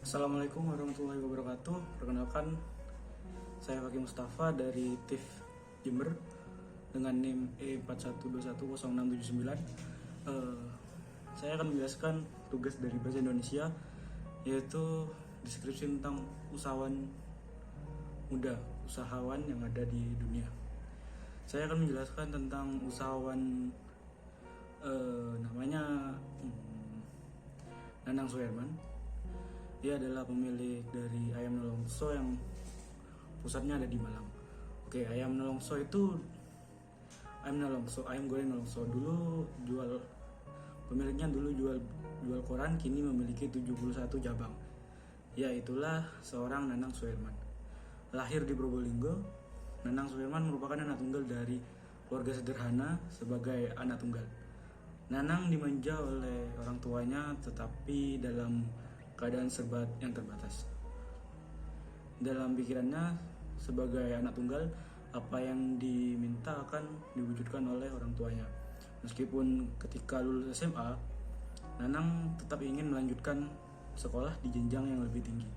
Assalamualaikum warahmatullahi wabarakatuh. Perkenalkan, saya Fakih Mustafa dari TIF Jember dengan NIM E41210679. Saya akan menjelaskan tugas dari Bahasa Indonesia, yaitu deskripsi tentang usahawan muda, usahawan yang ada di dunia. Saya akan menjelaskan tentang usahawan namanya Nanang Suherman. Dia adalah pemilik dari Ayam Nelongso yang pusatnya ada di Malang. Oke, Ayam Nelongso itu ayam goreng Nelongso. Pemiliknya dulu jual koran, kini memiliki 71 cabang. Ya, itulah seorang Nanang Suherman. Lahir di Probolinggo, Nanang Suherman merupakan anak tunggal dari keluarga sederhana sebagai anak tunggal. Nanang dimanja oleh orang tuanya, tetapi dalam keadaan serba yang terbatas. Dalam pikirannya sebagai anak tunggal, apa yang diminta akan diwujudkan oleh orang tuanya. Meskipun ketika lulus SMA, Nanang tetap ingin melanjutkan sekolah di jenjang yang lebih tinggi.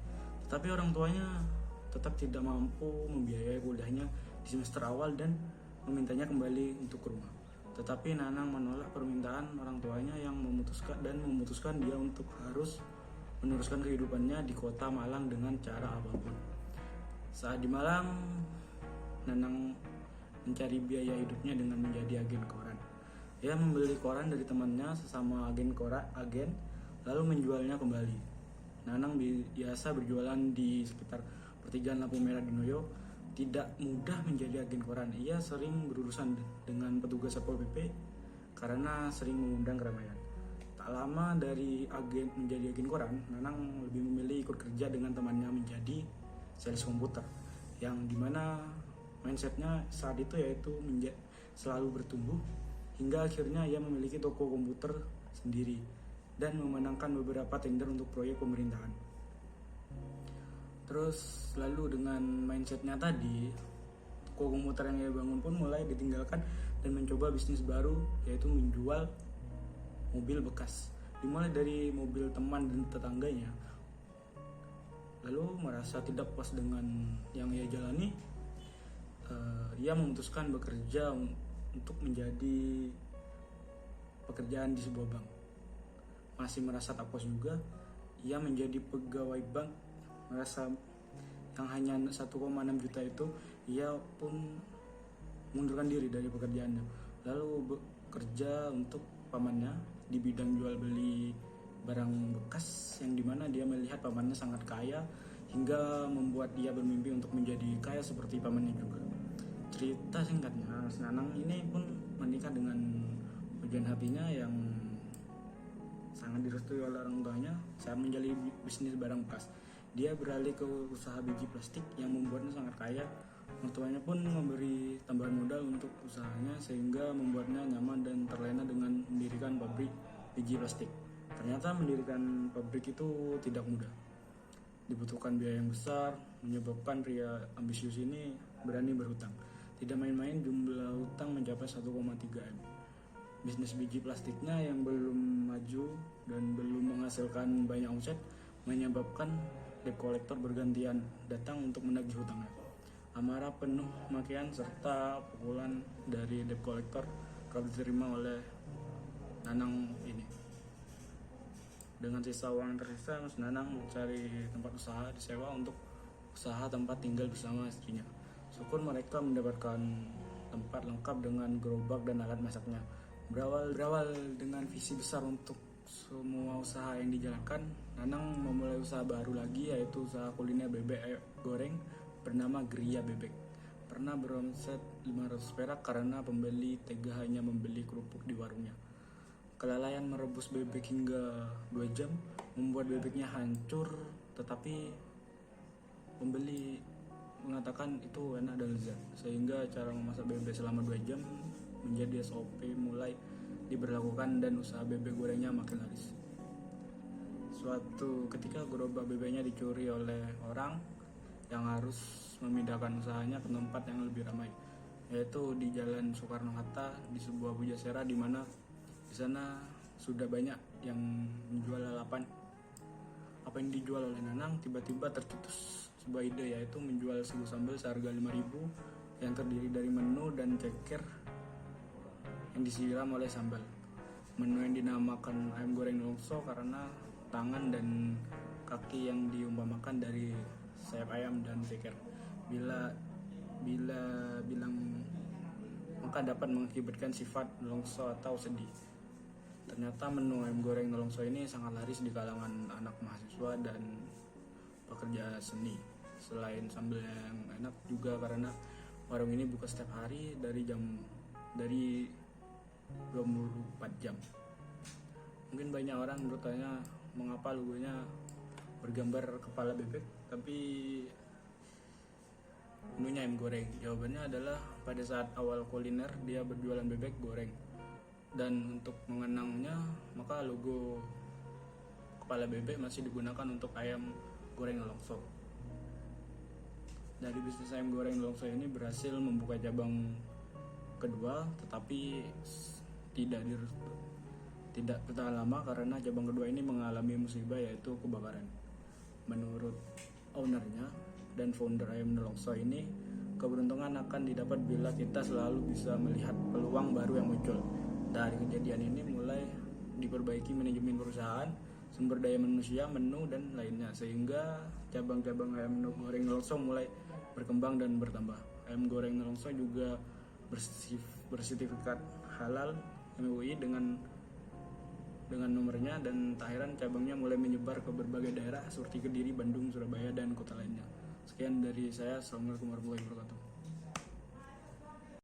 Tetapi orang tuanya tetap tidak mampu membiayai kuliahnya di semester awal dan memintanya kembali untuk ke rumah. Tetapi Nanang menolak permintaan orang tuanya yang memutuskan dia untuk harus meneruskan kehidupannya di kota Malang dengan cara apapun. Saat di Malang, Nanang mencari biaya hidupnya dengan menjadi agen koran. Ia membeli koran dari temannya sesama agen, lalu menjualnya kembali. Nanang biasa berjualan di sekitar pertigaan lampu merah di Noyo. Tidak mudah menjadi agen koran. Ia sering berurusan dengan petugas Satpol PP karena sering mengundang keramaian. Tak lama dari menjadi agen koran, Nanang lebih memilih ikut kerja dengan temannya menjadi sales komputer, yang dimana mindsetnya saat itu yaitu selalu bertumbuh hingga akhirnya ia memiliki toko komputer sendiri dan memenangkan beberapa tender untuk proyek pemerintahan. Terus lalu dengan mindsetnya tadi, toko komputer yang ia bangun pun mulai ditinggalkan dan mencoba bisnis baru, yaitu menjual mobil bekas. Dimulai dari mobil teman dan tetangganya. Lalu merasa tidak puas dengan yang ia jalani, ia memutuskan bekerja untuk menjadi pekerjaan di sebuah bank. Masih merasa tak puas juga, ia menjadi pegawai bank. Merasa yang hanya 1,6 juta itu, ia pun mengundurkan diri dari pekerjaannya. Lalu bekerja untuk pamannya di bidang jual beli barang bekas, yang dimana dia melihat pamannya sangat kaya hingga membuat dia bermimpi untuk menjadi kaya seperti pamannya juga. Cerita singkatnya, Nanang ini pun menikah dengan pujian hatinya yang sangat direstui oleh orang tuanya saat menjalani bisnis barang bekas. Dia beralih ke usaha biji plastik yang membuatnya sangat kaya. Mertuanya pun memberi tambahan modal untuk usahanya sehingga membuatnya nyaman dan terlena dengan mendirikan pabrik biji plastik. Ternyata mendirikan pabrik itu tidak mudah. Dibutuhkan biaya yang besar, menyebabkan pria ambisius ini berani berhutang. Tidak main-main, jumlah hutang mencapai 1,3 M. Bisnis biji plastiknya yang belum maju dan belum menghasilkan banyak omset menyebabkan debt collector bergantian datang untuk menagih hutangnya. Amarah penuh makian serta pukulan dari debt collector kerap diterima oleh Nanang ini. Dengan sisa uang yang tersisa, Mas Nanang mencari tempat usaha disewa untuk usaha tempat tinggal bersama istrinya. Syukur mereka mendapatkan tempat lengkap dengan gerobak dan alat masaknya. Berawal dengan visi besar untuk semua usaha yang dijalankan, Nanang memulai usaha baru lagi, yaitu usaha kuliner bebek goreng bernama Gria Bebek. Pernah beromset 500 perak karena pembeli tega hanya membeli kerupuk di warungnya. Kelalaian merebus bebek hingga 2 jam membuat bebeknya hancur, tetapi pembeli mengatakan itu enak dan lezat, sehingga cara memasak bebek selama 2 jam menjadi SOP mulai diberlakukan dan usaha bebek gorengnya makin laris. Suatu ketika gerobak bebeknya dicuri oleh orang yang harus memindahkan usahanya ke tempat yang lebih ramai, yaitu di Jalan Soekarno-Hatta di sebuah pujasera, di mana di sana sudah banyak yang menjual lalapan. apa yang dijual oleh Nanang, tiba-tiba tercetus sebuah ide, yaitu menjual segu sambal seharga 5.000 yang terdiri dari menu dan ceker yang disiram oleh sambal. Menu yang dinamakan ayam goreng nelongso karena tangan dan kaki yang diumpamakan dari sayap ayam dan ceker. Bila bilang maka dapat mengakibatkan sifat nelongso atau sedih. Ternyata menu ayam goreng nelongso ini sangat laris di kalangan anak mahasiswa dan pekerja seni. Selain sambal yang enak juga karena warung ini buka setiap hari dari 24 jam. Mungkin banyak orang bertanya mengapa logonya bergambar kepala bebek tapi menunya ayam goreng. Jawabannya adalah pada saat awal kuliner dia berjualan bebek goreng, dan untuk mengenangnya maka logo kepala bebek masih digunakan untuk ayam goreng nelongso. Dari bisnis ayam goreng nelongso ini berhasil membuka cabang kedua, tetapi tidak bertahan lama karena cabang kedua ini mengalami musibah, yaitu kebakaran. Menurut ownernya dan founder ayam nelongso ini, keberuntungan akan didapat bila kita selalu bisa melihat peluang baru yang muncul. Dari kejadian ini mulai diperbaiki manajemen perusahaan, sumber daya manusia, menu, dan lainnya, sehingga cabang-cabang ayam goreng nelongso mulai berkembang dan bertambah. Ayam goreng nelongso juga bersertifikat halal MUI dengan nomornya, dan tak heran cabangnya mulai menyebar ke berbagai daerah seperti Kediri, Bandung, Surabaya, dan kota lainnya. Sekian dari saya. Assalamualaikum warahmatullahi wabarakatuh.